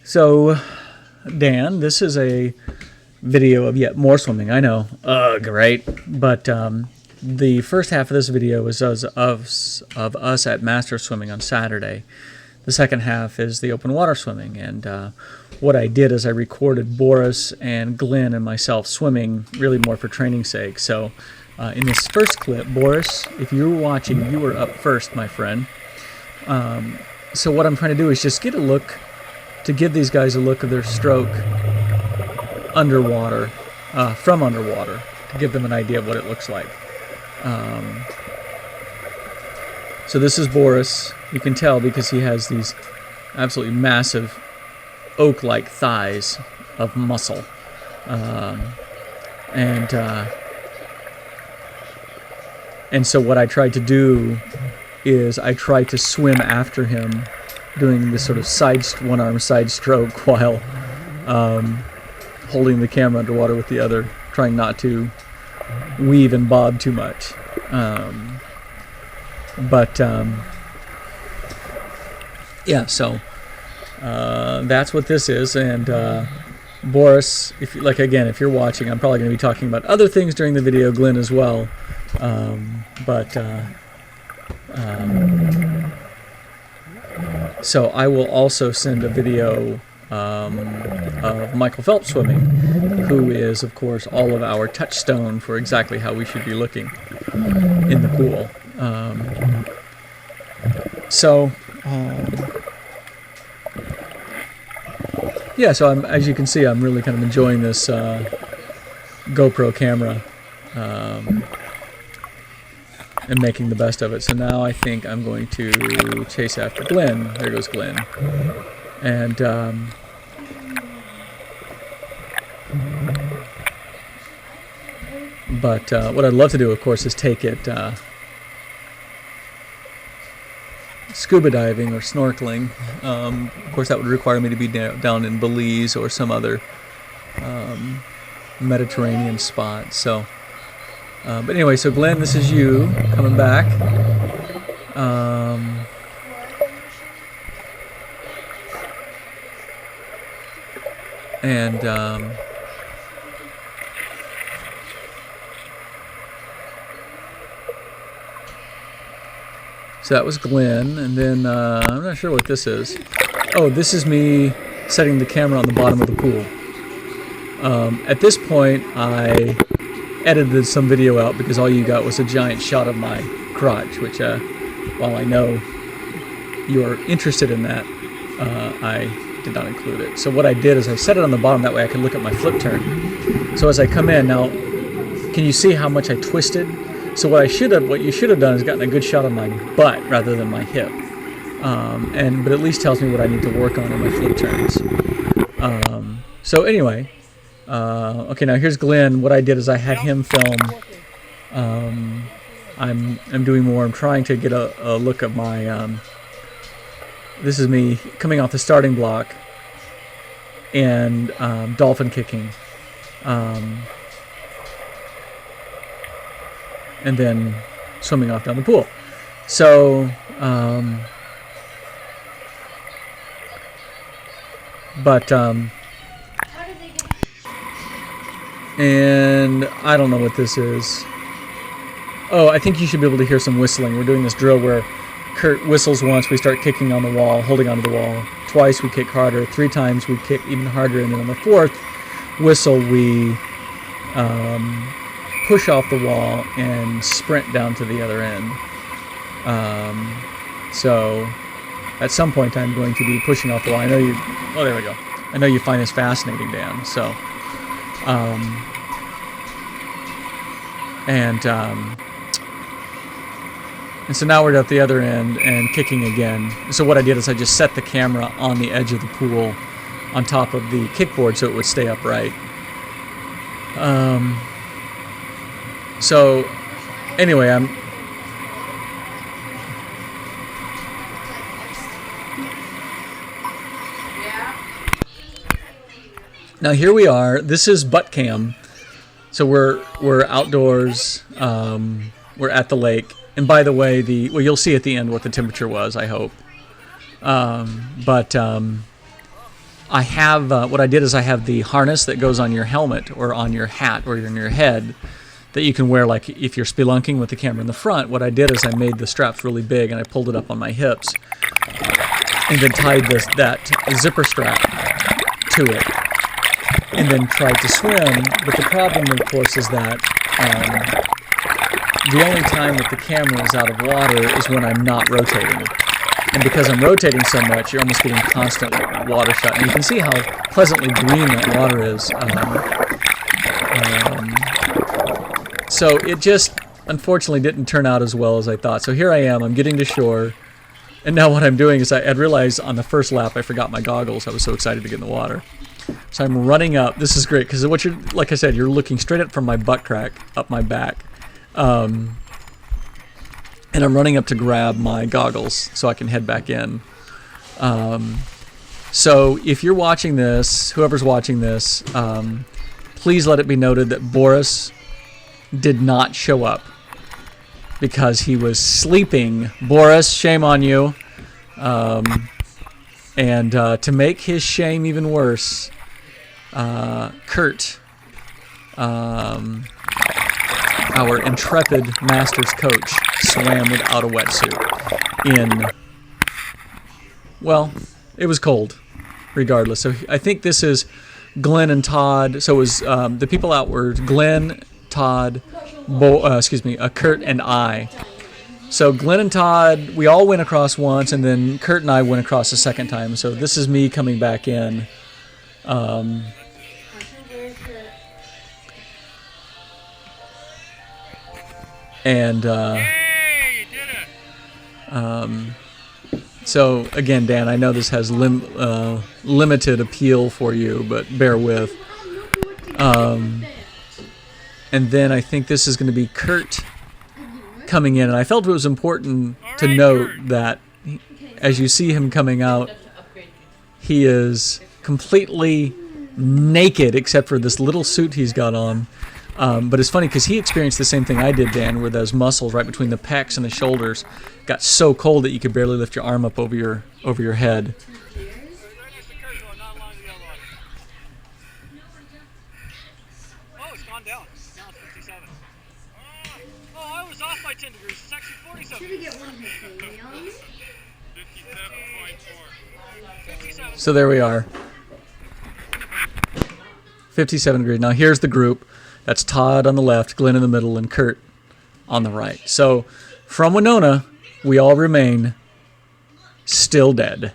So, Dan, this is a video of yet more swimming. I know, ugh, right? But the first half of this video is of us at Master Swimming on Saturday. The second half is the open water swimming. And what I did is I recorded Boris and Glenn and myself swimming, really more for training's sake. So in this first clip, Boris, if you were watching, you were up first, my friend. So what I'm trying to do is just get a look, to give these guys a look of their stroke underwater, from underwater, to give them an idea of what it looks like. So this is Boris. You can tell because he has these absolutely massive oak-like thighs of muscle. And so what I tried to do is I tried to swim after him, doing this sort of one-arm side stroke while holding the camera underwater with the other, trying not to weave and bob too much. Yeah, so that's what this is. And Boris, if you're watching, I'm probably going to be talking about other things during the video, Glenn as well. So I will also send a video of Michael Phelps swimming, who is, of course, all of our touchstone for exactly how we should be looking in the pool. Yeah, so as you can see, I'm really kind of enjoying this GoPro camera and making the best of it. So now I think I'm going to chase after Glenn. There goes Glenn. And what I'd love to do, of course, is take it scuba diving or snorkeling. Of course, that would require me to be down in Belize or some other Mediterranean spot. So, but anyway, so Glenn, this is you coming back. So that was Glenn, and then I'm not sure what this is. Oh, this is me setting the camera on the bottom of the pool. At this point, I edited some video out because all you got was a giant shot of my crotch, which, while I know you're interested in that, I did not include it. So what I did is I set it on the bottom, that way I could look at my flip turn. So as I come in, now, can you see how much I twisted? So what you should have done is gotten a good shot of my butt rather than my hip. But at least tells me what I need to work on in my flip turns. So anyway, okay, now here's Glenn. What I did is I had him film. I'm doing more. I'm trying to get a look of my. This is me coming off the starting block and dolphin kicking. And then swimming off down the pool. So, and I don't know what this is. Oh, I think you should be able to hear some whistling. We're doing this drill where Kurt whistles once, we start kicking on the wall, holding onto the wall. Twice we kick harder, 3 times we kick even harder, and then on the 4th whistle we push off the wall and sprint down to the other end. So at some point I'm going to be pushing off the wall. I know you. Oh, there we go. I know you find this fascinating, Dan. So, and so now we're at the other end and kicking again. So what I did is I just set the camera on the edge of the pool, on top of the kickboard, so it would stay upright. So, anyway, now here we are. This is butt cam. So we're outdoors. We're at the lake. And by the way, you'll see at the end what the temperature was, I hope. I have, what I did is I have the harness that goes on your helmet or on your hat or on your head that you can wear like if you're spelunking with the camera in the front. What I did is I made the straps really big and I pulled it up on my hips and then tied that zipper strap to it and then tried to swim. But the problem, of course, is that the only time that the camera is out of water is when I'm not rotating. And because I'm rotating so much, you're almost getting constant water shot. And you can see how pleasantly green that water is. So it just, unfortunately, didn't turn out as well as I thought. So here I am, I'm getting to shore. And now what I'm doing is I realized on the first lap I forgot my goggles. I was so excited to get in the water. So I'm running up. This is great because what you're, like I said, you're looking straight up from my butt crack, up my back. And I'm running up to grab my goggles so I can head back in. So if you're watching this, whoever's watching this, please let it be noted that Boris did not show up because he was sleeping. Boris, shame on you. And to make his shame even worse, Kurt, our intrepid master's coach, swam without a wetsuit well, it was cold regardless. So I think this is Glenn and Todd. So it was the people out were Glenn, Todd, Kurt and I. So Glenn and Todd, we all went across once, and then Kurt and I went across a second time. So this is me coming back in. So again, Dan, I know this has limited appeal for you, but bear with. And then I think this is going to be Kurt coming in, and I felt it was important to note that as you see him coming out, he is completely naked except for this little suit he's got on. But it's funny because he experienced the same thing I did, Dan, where those muscles right between the pecs and the shoulders got so cold that you could barely lift your arm up over your head. Oh, it's gone down. It's down 57. Oh, I was off by 10 degrees. It's actually 47. 57.4. So there we are. 57 degrees. Now here's the group. That's Todd on the left, Glenn in the middle, and Kurt on the right. So from Winona, we all remain still dead.